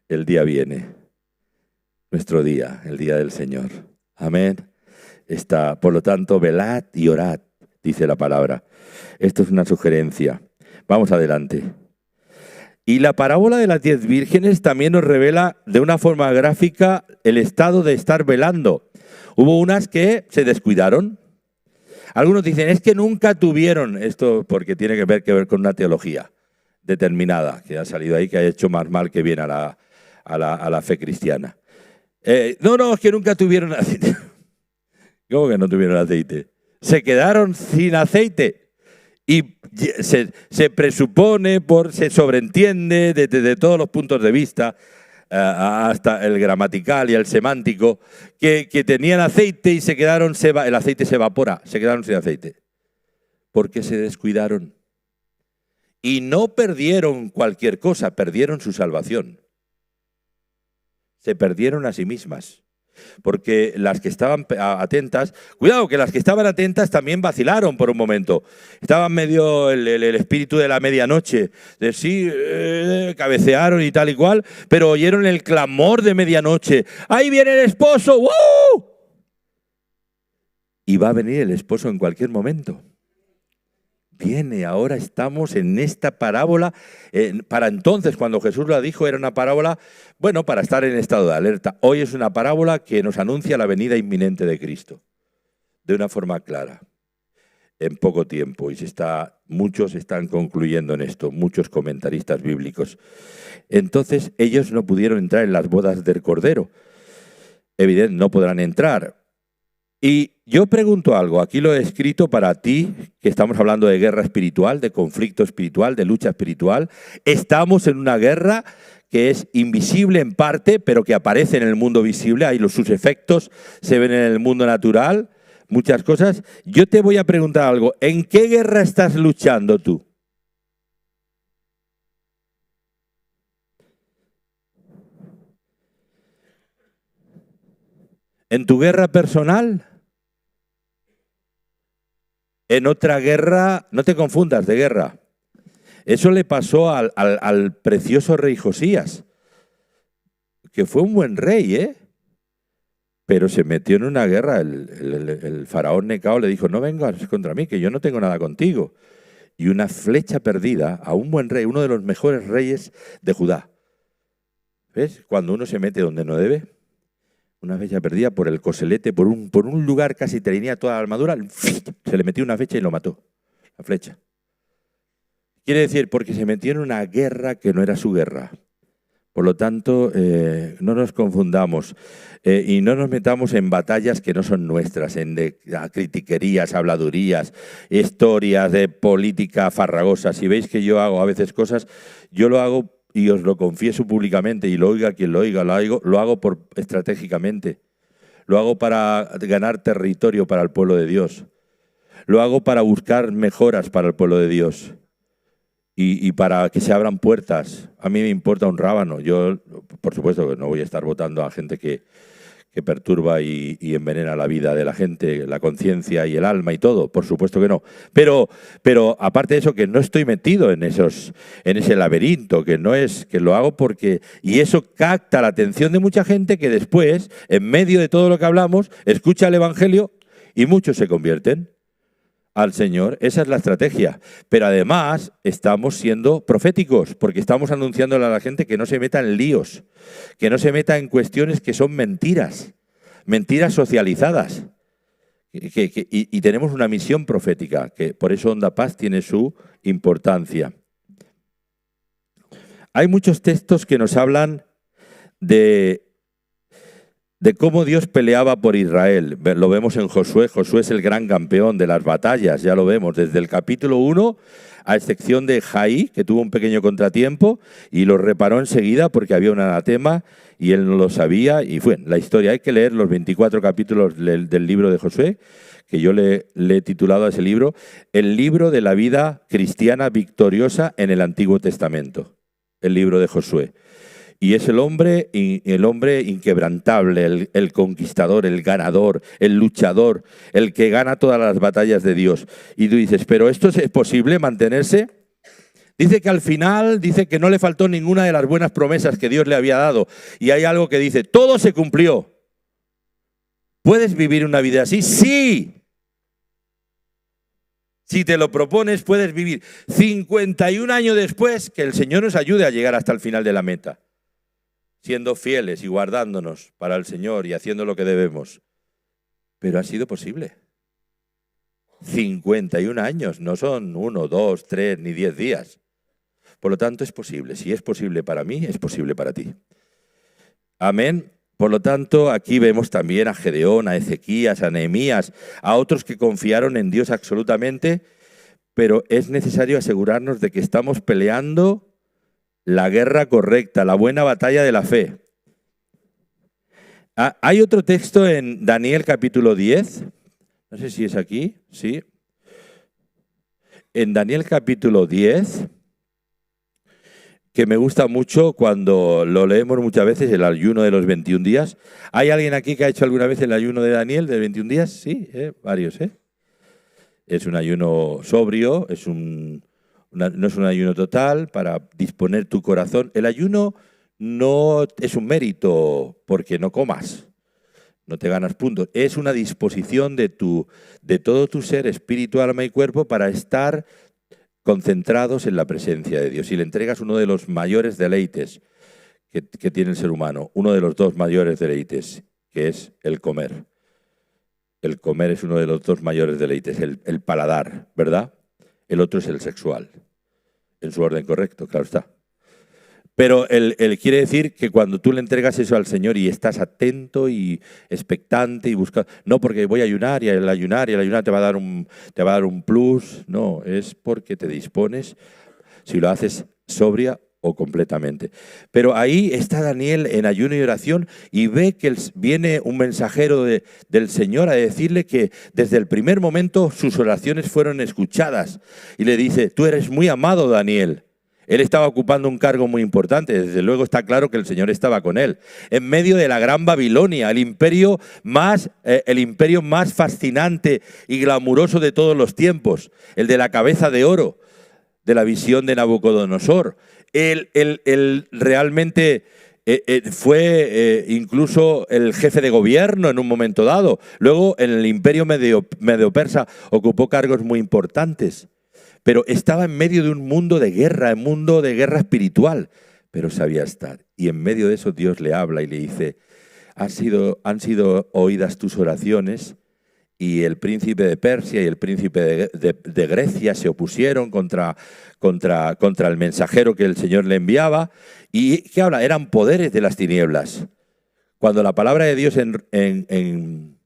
El día viene. Nuestro día, el día del Señor. Amén. Por lo tanto, velad y orad, dice la palabra. Esto es una sugerencia. Vamos adelante. Y la parábola de las 10 vírgenes también nos revela de una forma gráfica el estado de estar velando. Hubo unas que se descuidaron. Algunos dicen, es que nunca tuvieron esto, porque tiene que ver con una teología determinada, que ha salido ahí, que ha hecho más mal que bien a la fe cristiana. No, es que nunca tuvieron aceite. ¿Cómo que no tuvieron aceite? Se quedaron sin aceite. Y se presupone, se sobreentiende desde todos los puntos de vista, hasta el gramatical y el semántico, que tenían aceite y se quedaron, el aceite se evapora, se quedaron sin aceite. Porque se descuidaron. Y no perdieron cualquier cosa, perdieron su salvación. Se perdieron a sí mismas. Porque las que estaban atentas, cuidado que las que estaban atentas también vacilaron por un momento. Estaban medio el espíritu de la medianoche, de sí, cabecearon y tal y cual, pero oyeron el clamor de medianoche. ¡Ahí viene el esposo! ¡Wow! Y va a venir el esposo en cualquier momento. Viene, ahora estamos en esta parábola. Para entonces, cuando Jesús la dijo, era una parábola, bueno, para estar en estado de alerta. Hoy es una parábola que nos anuncia la venida inminente de Cristo, de una forma clara, en poco tiempo. Y muchos están concluyendo en esto, muchos comentaristas bíblicos. Entonces, ellos no pudieron entrar en las bodas del Cordero. Evidentemente, no podrán entrar. Y yo pregunto algo, aquí lo he escrito para ti, que estamos hablando de guerra espiritual, de conflicto espiritual, de lucha espiritual. Estamos en una guerra que es invisible en parte, pero que aparece en el mundo visible. Ahí sus efectos se ven en el mundo natural, muchas cosas. Yo te voy a preguntar algo, ¿en qué guerra estás luchando tú? ¿En tu guerra personal? En otra guerra, no te confundas de guerra. Eso le pasó al precioso rey Josías, que fue un buen rey, pero se metió en una guerra. El faraón Necao le dijo, no vengas contra mí, que yo no tengo nada contigo. Y una flecha perdida a un buen rey, uno de los mejores reyes de Judá. ¿Ves? Cuando uno se mete donde no debe. Una flecha perdida por el coselete, por un lugar casi tenía toda la armadura, se le metió una flecha y lo mató, la flecha. Quiere decir, porque se metió en una guerra que no era su guerra. Por lo tanto, no nos confundamos y no nos metamos en batallas que no son nuestras, en critiquerías, habladurías, historias de política farragosa. Si veis que yo hago a veces cosas, yo lo hago y os lo confieso públicamente, y lo oiga quien lo oiga, lo hago estratégicamente. Lo hago para ganar territorio para el pueblo de Dios. Lo hago para buscar mejoras para el pueblo de Dios. Y para que se abran puertas. A mí me importa un rábano. Yo, por supuesto, que no voy a estar votando a gente que perturba y envenena la vida de la gente, la conciencia y el alma y todo, por supuesto que no. Pero aparte de eso, que no estoy metido en ese laberinto, que lo hago porque... Y eso capta la atención de mucha gente que después, en medio de todo lo que hablamos, escucha el Evangelio y muchos se convierten al Señor. Esa es la estrategia. Pero además estamos siendo proféticos, porque estamos anunciándole a la gente que no se meta en líos, que no se meta en cuestiones que son mentiras socializadas. Y tenemos una misión profética, que por eso Onda Paz tiene su importancia. Hay muchos textos que nos hablan de cómo Dios peleaba por Israel. Lo vemos en Josué. Josué es el gran campeón de las batallas, ya lo vemos, desde el capítulo 1, a excepción de Jaí, que tuvo un pequeño contratiempo y lo reparó enseguida porque había un anatema y él no lo sabía. Y fue la historia. Hay que leer los 24 capítulos del libro de Josué, que yo le he titulado a ese libro, El libro de la vida cristiana victoriosa en el Antiguo Testamento, el libro de Josué. Y es el hombre inquebrantable, el conquistador, el ganador, el luchador, el que gana todas las batallas de Dios. Y tú dices, ¿pero esto es posible mantenerse? Dice que al final, dice que no le faltó ninguna de las buenas promesas que Dios le había dado. Y hay algo que dice, todo se cumplió. ¿Puedes vivir una vida así? Sí. Si te lo propones, puedes vivir 51 años después, que el Señor nos ayude a llegar hasta el final de la meta, siendo fieles y guardándonos para el Señor y haciendo lo que debemos. Pero ha sido posible. 51 años, no son 1, 2, 3 ni 10 días. Por lo tanto, es posible. Si es posible para mí, es posible para ti. Amén. Por lo tanto, aquí vemos también a Gedeón, a Ezequías, a Nehemías, a otros que confiaron en Dios absolutamente, pero es necesario asegurarnos de que estamos peleando la guerra correcta, la buena batalla de la fe. Hay otro texto en Daniel capítulo 10, no sé si es aquí, sí. En Daniel capítulo 10, que me gusta mucho cuando lo leemos muchas veces, el ayuno de los 21 días. ¿Hay alguien aquí que ha hecho alguna vez el ayuno de Daniel de 21 días? Sí, varios. Es un ayuno sobrio, no es un ayuno total para disponer tu corazón. El ayuno no es un mérito porque no comas, no te ganas puntos. Es una disposición de todo tu ser, espíritu, alma y cuerpo para estar concentrados en la presencia de Dios. Y le entregas uno de los mayores deleites que tiene el ser humano, uno de los dos mayores deleites, que es el comer. El comer es uno de los dos mayores deleites, el paladar, ¿verdad? El otro es el sexual, en su orden correcto, claro está. Pero él quiere decir que cuando tú le entregas eso al Señor y estás atento y expectante y buscando, no porque voy a ayunar y el ayunar te va a dar un plus, no, es porque te dispones, si lo haces sobria o completamente. Pero ahí está Daniel en ayuno y oración y ve que viene un mensajero del Señor a decirle que desde el primer momento sus oraciones fueron escuchadas. Y le dice, tú eres muy amado, Daniel. Él estaba ocupando un cargo muy importante, desde luego está claro que el Señor estaba con él. En medio de la gran Babilonia, el imperio más fascinante y glamuroso de todos los tiempos, el de la cabeza de oro, de la visión de Nabucodonosor. Él realmente fue incluso el jefe de gobierno en un momento dado. Luego en el imperio medio-persa ocupó cargos muy importantes. Pero estaba en medio de un mundo de guerra, un mundo de guerra espiritual. Pero sabía estar. Y en medio de eso Dios le habla y le dice, han sido oídas tus oraciones. Y el príncipe de Persia y el príncipe de Grecia se opusieron contra el mensajero que el Señor le enviaba. ¿Y qué habla? Eran poderes de las tinieblas. Cuando la palabra de Dios en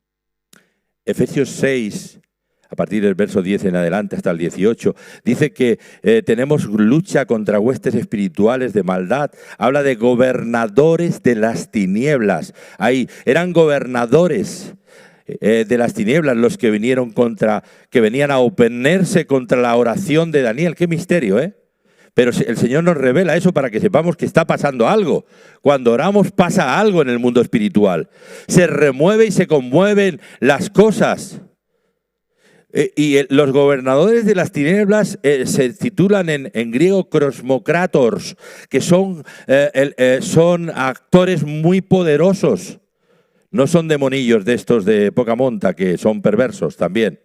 Efesios 6, a partir del verso 10 en adelante hasta el 18, dice que tenemos lucha contra huestes espirituales de maldad. Habla de gobernadores de las tinieblas. Ahí eran gobernadores de las tinieblas los que venían a oponerse contra la oración de Daniel. Qué misterio, ¿eh? Pero el Señor nos revela eso para que sepamos que está pasando algo. Cuando oramos pasa algo en el mundo espiritual. Se remueve y se conmueven las cosas. Y los gobernadores de las tinieblas se titulan en griego krosmokrators, que son actores muy poderosos. No son demonillos de estos de poca monta, que son perversos también.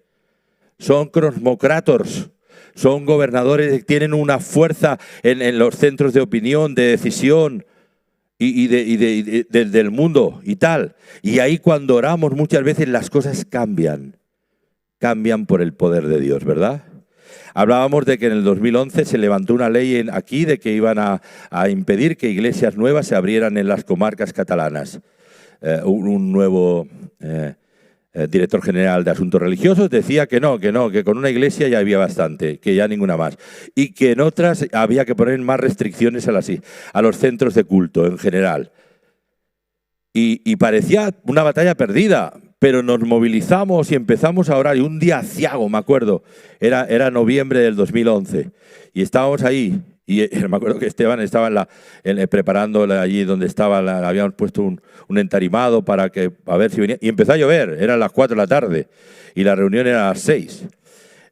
Son krosmokrators, son gobernadores que tienen una fuerza en los centros de opinión, de decisión del mundo y tal. Y ahí cuando oramos muchas veces las cosas cambian por el poder de Dios, ¿verdad? Hablábamos de que en el 2011 se levantó una ley aquí de que iban a impedir que iglesias nuevas se abrieran en las comarcas catalanas. Un nuevo director general de Asuntos Religiosos decía que con una iglesia ya había bastante, que ya ninguna más. Y que en otras había que poner más restricciones a los centros de culto en general. Y parecía una batalla perdida, pero nos movilizamos y empezamos a orar. Y un día aciago, me acuerdo, era noviembre del 2011, y estábamos ahí. Y me acuerdo que Esteban estaba preparando allí donde estaba, habíamos puesto un entarimado para que a ver si venía. Y empezó a llover, eran las 4 de la tarde, y la reunión era a las 6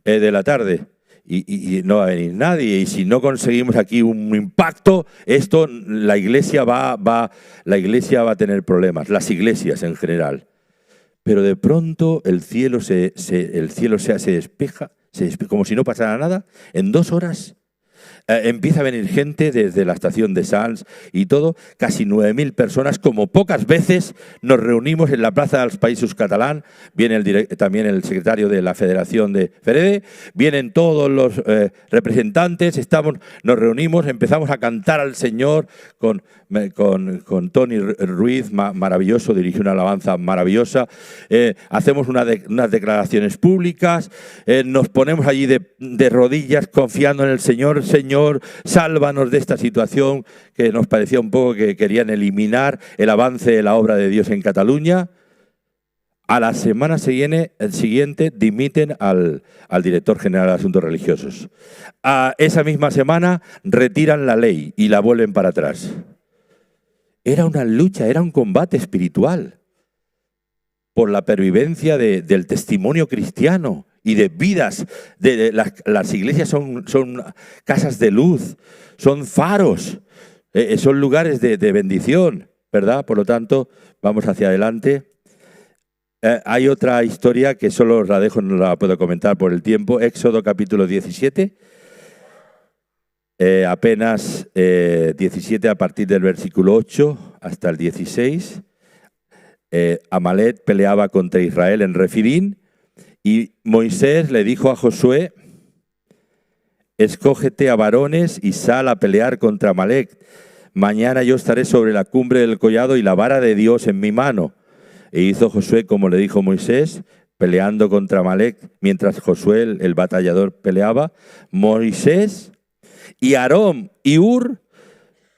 de la tarde. Y no va a venir nadie, y si no conseguimos aquí un impacto, la iglesia va a tener problemas, las iglesias en general. Pero de pronto el cielo se despeja, como si no pasara nada, en 2 horas. Empieza a venir gente desde la estación de Sants y todo, casi 9.000 personas, como pocas veces nos reunimos en la Plaza dels Països Catalán, viene también el secretario de la Federación de FEREDE, vienen todos los representantes, nos reunimos, empezamos a cantar al Señor con Tony Ruiz, maravilloso, dirigió una alabanza maravillosa, hacemos unas declaraciones públicas, nos ponemos allí de rodillas confiando en el Señor. Señor, sálvanos de esta situación que nos parecía un poco que querían eliminar el avance de la obra de Dios en Cataluña. A la semana siguiente dimiten al director general de Asuntos Religiosos. Esa misma semana retiran la ley y la vuelven para atrás. Era una lucha, era un combate espiritual por la pervivencia del testimonio cristiano y de vidas. Las iglesias son casas de luz, son faros, son lugares de bendición, ¿verdad? Por lo tanto, vamos hacia adelante. Hay otra historia que solo os la dejo, no la puedo comentar por el tiempo. Éxodo capítulo 17. Apenas 17 a partir del versículo 8 hasta el 16. Amalek peleaba contra Israel en Refidim y Moisés le dijo a Josué: escógete a varones y sal a pelear contra Amalek. Mañana yo estaré sobre la cumbre del collado y la vara de Dios en mi mano. E hizo Josué como le dijo Moisés, peleando contra Amalek. Mientras Josué, el batallador, peleaba, Moisés y Aarón y Hur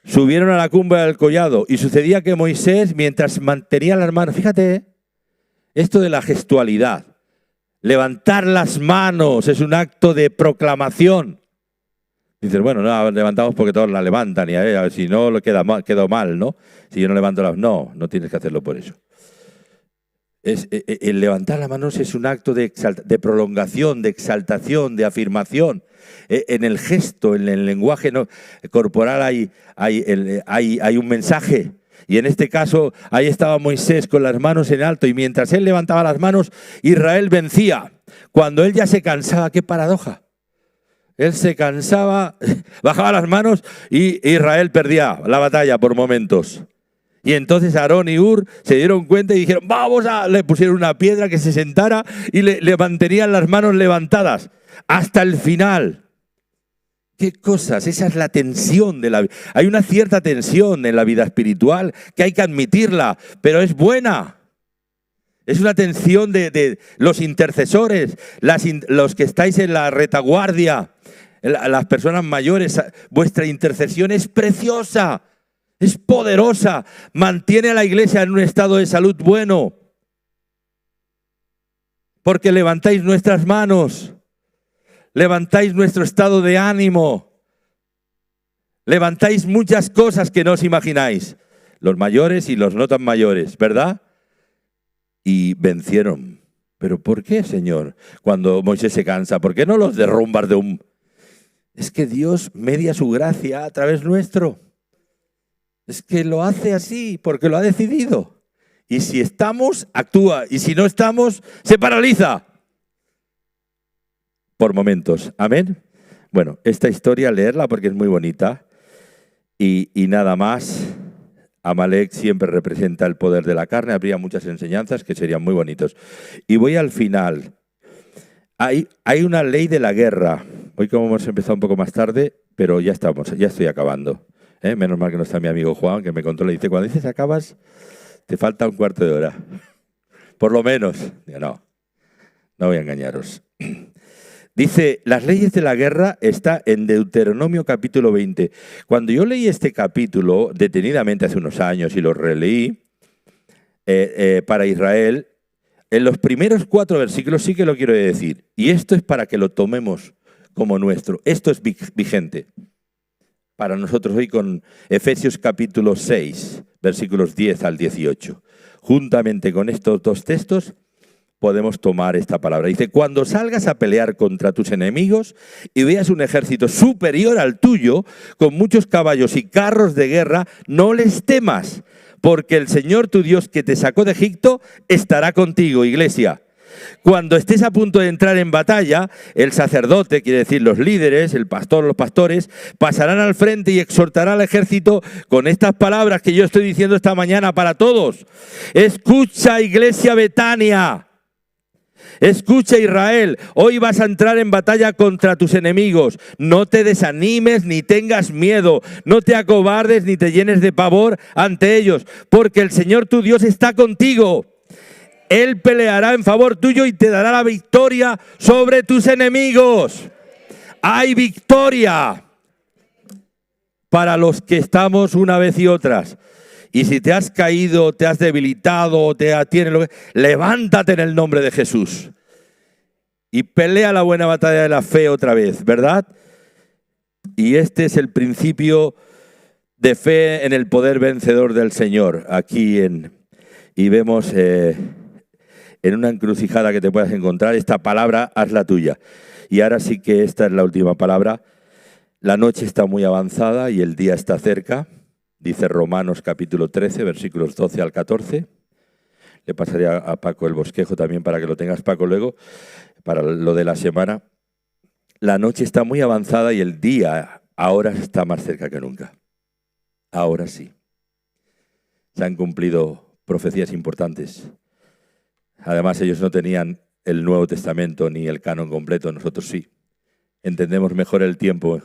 subieron a la cumbre del collado. Y sucedía que Moisés, mientras mantenía las manos, fíjate, esto de la gestualidad, levantar las manos es un acto de proclamación. Dices, bueno, no levantamos porque todos la levantan y a ver si no lo quedó mal, ¿no? Si yo no levanto las manos, no tienes que hacerlo por eso. El levantar las manos es un acto de prolongación, de exaltación, de afirmación. En el gesto, en el lenguaje corporal hay un mensaje. Y en este caso, ahí estaba Moisés con las manos en alto y mientras él levantaba las manos, Israel vencía. Cuando él ya se cansaba, qué paradoja. Él se cansaba, bajaba las manos y Israel perdía la batalla por momentos. Y entonces Aarón y Hur se dieron cuenta y dijeron, le pusieron una piedra que se sentara y le mantenían las manos levantadas hasta el final. ¿Qué cosas? Esa es la tensión de la vida. Hay una cierta tensión en la vida espiritual que hay que admitirla, pero es buena. Es una tensión de los intercesores, los que estáis en la retaguardia, las personas mayores. Vuestra intercesión es preciosa. Es poderosa, mantiene a la iglesia en un estado de salud bueno. Porque levantáis nuestras manos, levantáis nuestro estado de ánimo, levantáis muchas cosas que no os imagináis, los mayores y los no tan mayores, ¿verdad? Y vencieron. ¿Pero por qué, Señor? Cuando Moisés se cansa, ¿por qué no los derrumbas de un...? Es que Dios media su gracia a través nuestro. Es que lo hace así porque lo ha decidido. Y si estamos, actúa. Y si no estamos, se paraliza. Por momentos. Amén. Bueno, esta historia, leerla porque es muy bonita. Y nada más. Amalek siempre representa el poder de la carne. Habría muchas enseñanzas que serían muy bonitos. Y voy al final. Hay una ley de la guerra. Hoy como hemos empezado un poco más tarde, pero ya estoy acabando. Menos mal que no está mi amigo Juan, que me controla y dice, cuando dices acabas, te falta un cuarto de hora. Por lo menos. Digo, no voy a engañaros. Dice, las leyes de la guerra está en Deuteronomio capítulo 20. Cuando yo leí este capítulo detenidamente hace unos años y lo releí para Israel, en los primeros 4 versículos sí que lo quiero decir. Y esto es para que lo tomemos como nuestro. Esto es vigente para nosotros hoy con Efesios capítulo 6, versículos 10 al 18. Juntamente con estos 2 textos podemos tomar esta palabra. Dice, cuando salgas a pelear contra tus enemigos y veas un ejército superior al tuyo, con muchos caballos y carros de guerra, no les temas, porque el Señor tu Dios que te sacó de Egipto estará contigo, iglesia. Cuando estés a punto de entrar en batalla, el sacerdote, quiere decir los líderes, el pastor, los pastores, pasarán al frente y exhortarán al ejército con estas palabras que yo estoy diciendo esta mañana para todos. Escucha, iglesia Betania. Escucha, Israel, hoy vas a entrar en batalla contra tus enemigos. No te desanimes ni tengas miedo, no te acobardes ni te llenes de pavor ante ellos, porque el Señor tu Dios está contigo. Él peleará en favor tuyo y te dará la victoria sobre tus enemigos. Hay victoria para los que estamos una vez y otras. Y si te has caído, te has debilitado, levántate en el nombre de Jesús. Y pelea la buena batalla de la fe otra vez, ¿verdad? Y este es el principio de fe en el poder vencedor del Señor. Y vemos en una encrucijada que te puedas encontrar, esta palabra, hazla tuya. Y ahora sí que esta es la última palabra. La noche está muy avanzada y el día está cerca. Dice Romanos capítulo 13, versículos 12 al 14. Le pasaré a Paco el bosquejo también para que lo tengas, Paco, luego, para lo de la semana. La noche está muy avanzada y el día ahora está más cerca que nunca. Ahora sí. Se han cumplido profecías importantes. Además, ellos no tenían el Nuevo Testamento ni el canon completo, nosotros sí. Entendemos mejor el tiempo.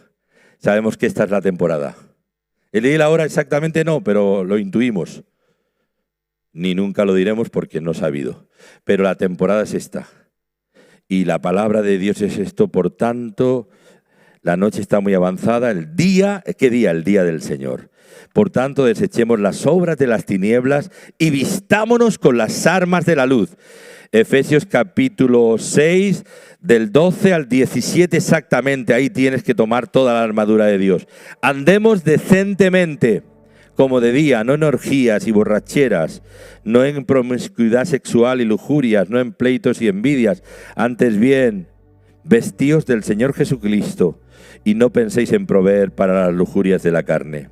Sabemos que esta es la temporada. ¿Leí la hora exactamente? No, pero lo intuimos. Ni nunca lo diremos porque no he sabido. Pero la temporada es esta. Y la palabra de Dios es esto. Por tanto, la noche está muy avanzada. El día, ¿qué día? El día del Señor. Por tanto, desechemos las obras de las tinieblas y vistámonos con las armas de la luz. Efesios capítulo 6, del 12 al 17 exactamente. Ahí tienes que tomar toda la armadura de Dios. Andemos decentemente, como de día, no en orgías y borracheras, no en promiscuidad sexual y lujurias, no en pleitos y envidias. Antes bien, vestíos del Señor Jesucristo y no penséis en proveer para las lujurias de la carne.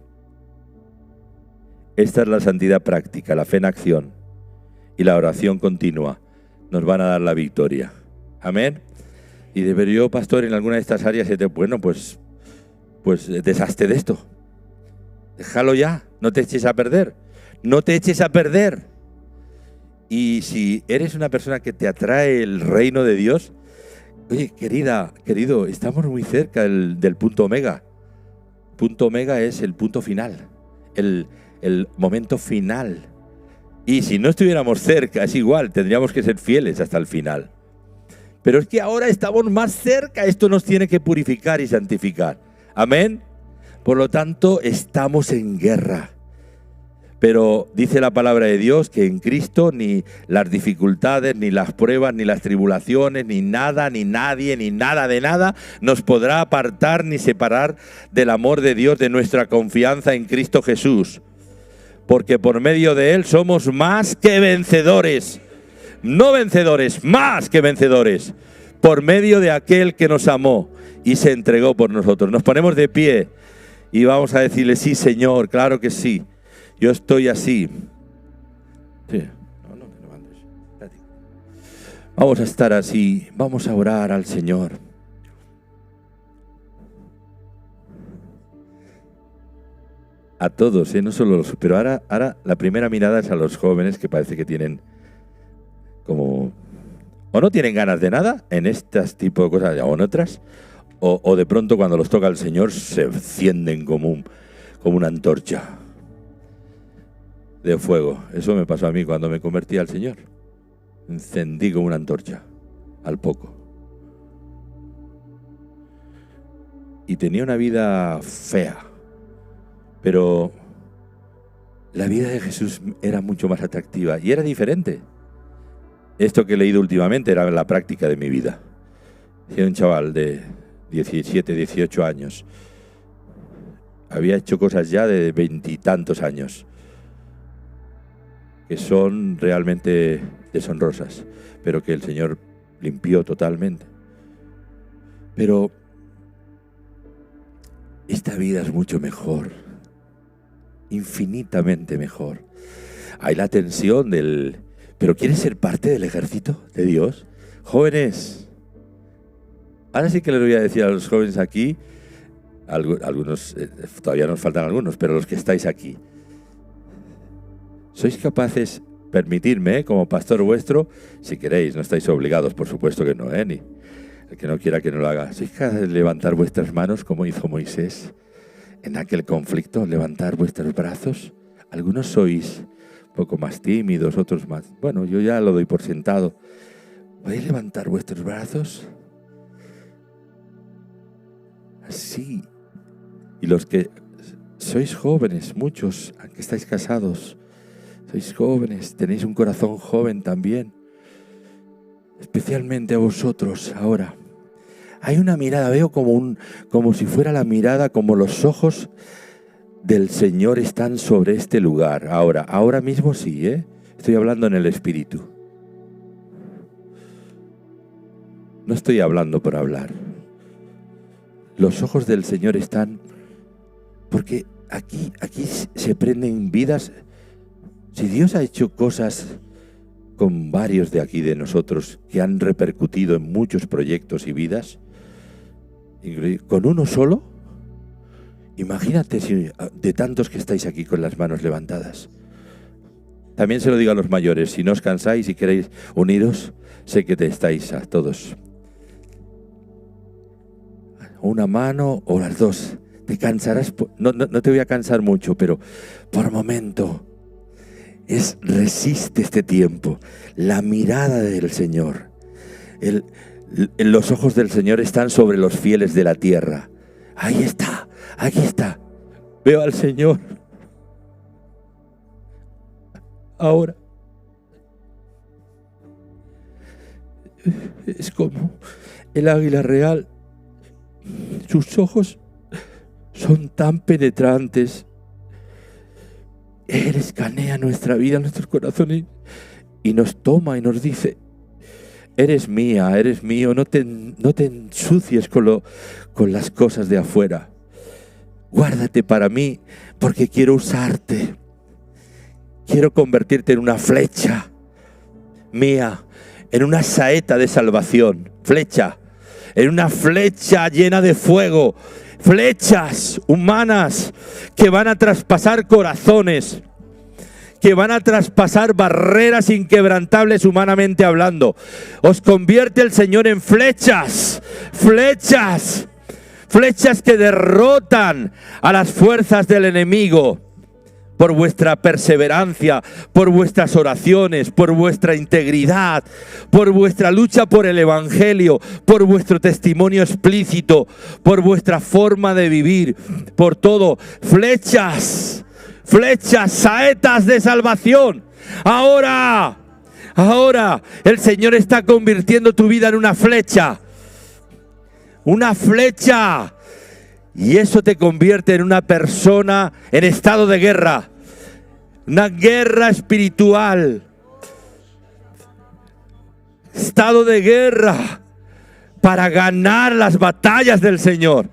Esta es la santidad práctica, la fe en acción y la oración continua. Nos van a dar la victoria. Amén. Y debería yo, pastor, en alguna de estas áreas, pues deshazte de esto. Déjalo ya. No te eches a perder. No te eches a perder. Y si eres una persona que te atrae el reino de Dios, oye, querido, estamos muy cerca del punto omega. Punto omega es el punto final. El momento final. Y si no estuviéramos cerca, es igual, tendríamos que ser fieles hasta el final. Pero es que ahora estamos más cerca, esto nos tiene que purificar y santificar. Amén. Por lo tanto, estamos en guerra. Pero dice la palabra de Dios que en Cristo ni las dificultades, ni las pruebas, ni las tribulaciones, ni nada, ni nadie, ni nada de nada nos podrá apartar ni separar del amor de Dios, de nuestra confianza en Cristo Jesús. Porque por medio de Él somos más que vencedores. No vencedores, más que vencedores. Por medio de aquel que nos amó y se entregó por nosotros. Nos ponemos de pie y vamos a decirle, sí, Señor, claro que sí. Yo estoy así. Sí. No te levantes. Vamos a estar así. Vamos a orar al Señor. A todos, no solo los... Pero ahora la primera mirada es a los jóvenes que parece que tienen como... O no tienen ganas de nada en este tipo de cosas o en otras. o de pronto cuando los toca el Señor se encienden como una antorcha de fuego. Eso me pasó a mí cuando me convertí al Señor. Encendí como una antorcha, al poco. Y tenía una vida fea, pero la vida de Jesús era mucho más atractiva y era diferente. Esto que he leído últimamente era la práctica de mi vida. Era un chaval de 17, 18 años. Había hecho cosas ya de 20 y tantos años que son realmente deshonrosas, pero que el Señor limpió totalmente. Pero esta vida es mucho mejor, infinitamente mejor. Hay la tensión del... ¿Pero quieres ser parte del ejército de Dios? Jóvenes, ahora sí que les voy a decir a los jóvenes aquí, algunos, todavía nos faltan algunos, pero los que estáis aquí, ¿sois capaces, permitirme, como pastor vuestro, si queréis, no estáis obligados, por supuesto que no, ni el que no quiera que no lo haga, ¿sois capaces de levantar vuestras manos como hizo Moisés en aquel conflicto, levantar vuestros brazos? Algunos sois un poco más tímidos, otros más... Bueno, yo ya lo doy por sentado. ¿Podéis levantar vuestros brazos? Así. Y los que sois jóvenes, muchos, aunque estáis casados, sois jóvenes, tenéis un corazón joven también. Especialmente a vosotros ahora. Hay una mirada, veo como si fuera la mirada, como los ojos del Señor están sobre este lugar. Ahora mismo sí, estoy hablando en el Espíritu. No estoy hablando por hablar. Los ojos del Señor están, porque aquí se prenden vidas. Si Dios ha hecho cosas con varios de aquí de nosotros que han repercutido en muchos proyectos y vidas, con uno solo, imagínate si de tantos que estáis aquí con las manos levantadas. También se lo digo a los mayores, si no os cansáis y queréis uniros, sé que te estáis a todos. Una mano o las dos, te cansarás, no te voy a cansar mucho, pero por momento resiste este tiempo, la mirada del Señor. Los ojos del Señor están sobre los fieles de la tierra. Ahí está, aquí está. Veo al Señor. Ahora. Es como el águila real. Sus ojos son tan penetrantes. Él escanea nuestra vida, nuestros corazones y nos toma y nos dice: eres mía, eres mío, no te ensucies con las cosas de afuera. Guárdate para mí, porque quiero usarte. Quiero convertirte en una flecha mía, en una saeta de salvación. Flecha, en una flecha llena de fuego. Flechas humanas que van a traspasar corazones, que van a traspasar barreras inquebrantables humanamente hablando. Os convierte el Señor en flechas, flechas, flechas que derrotan a las fuerzas del enemigo por vuestra perseverancia, por vuestras oraciones, por vuestra integridad, por vuestra lucha por el Evangelio, por vuestro testimonio explícito, por vuestra forma de vivir, por todo. Flechas, flechas, saetas de salvación. Ahora el Señor está convirtiendo tu vida en una flecha. Una flecha. Y eso te convierte en una persona en estado de guerra. Una guerra espiritual. Estado de guerra para ganar las batallas del Señor.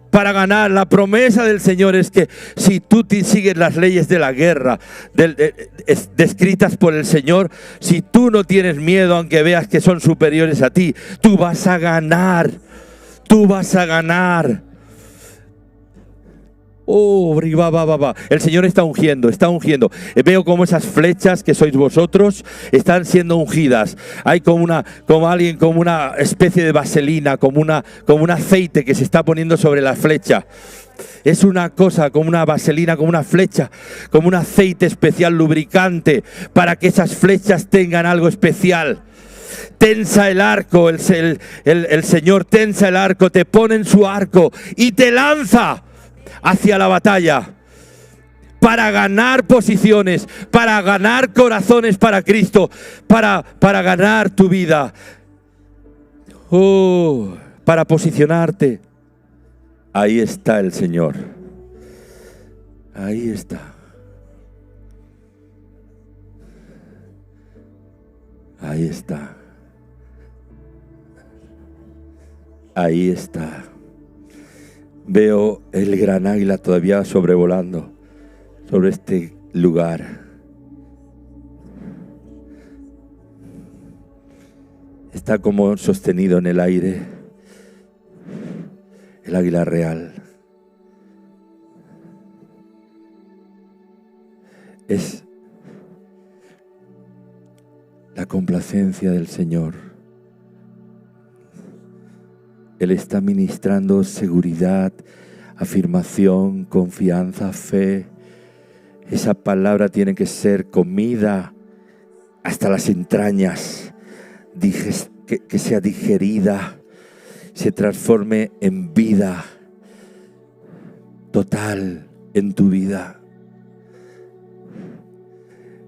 Para ganar. La promesa del Señor es que si tú sigues las leyes de la guerra descritas por el Señor, si tú no tienes miedo aunque veas que son superiores a ti, tú vas a ganar. Tú vas a ganar. Oh, el Señor está ungiendo, está ungiendo. Veo como esas flechas que sois vosotros están siendo ungidas. Hay como una especie de vaselina, como un aceite que se está poniendo sobre la flecha. Es una cosa como una vaselina, como una flecha, como un aceite especial lubricante para que esas flechas tengan algo especial. Tensa el arco, el Señor tensa el arco, te pone en su arco y te lanza hacia la batalla para ganar posiciones, para ganar corazones para Cristo, para ganar tu vida, para posicionarte. Ahí está el Señor, ahí está. Ahí está. Ahí está. Veo el gran águila todavía sobrevolando sobre este lugar. Está como sostenido en el aire el águila real. Es la complacencia del Señor. Él está ministrando seguridad, afirmación, confianza, fe. Esa palabra tiene que ser comida hasta las entrañas, que sea digerida, se transforme en vida total en tu vida.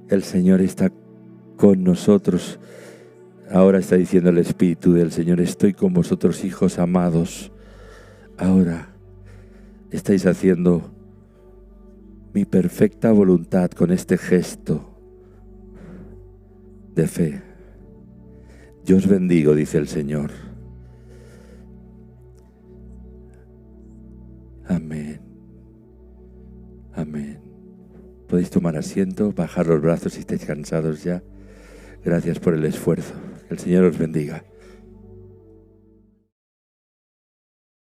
El Señor está con nosotros. Ahora está diciendo el Espíritu del Señor: estoy con vosotros, hijos amados. Ahora estáis haciendo mi perfecta voluntad con este gesto de fe. Yo os bendigo, dice el Señor. Amén. Amén. Podéis tomar asiento, bajar los brazos si estáis cansados ya. Gracias por el esfuerzo. Que el Señor os bendiga.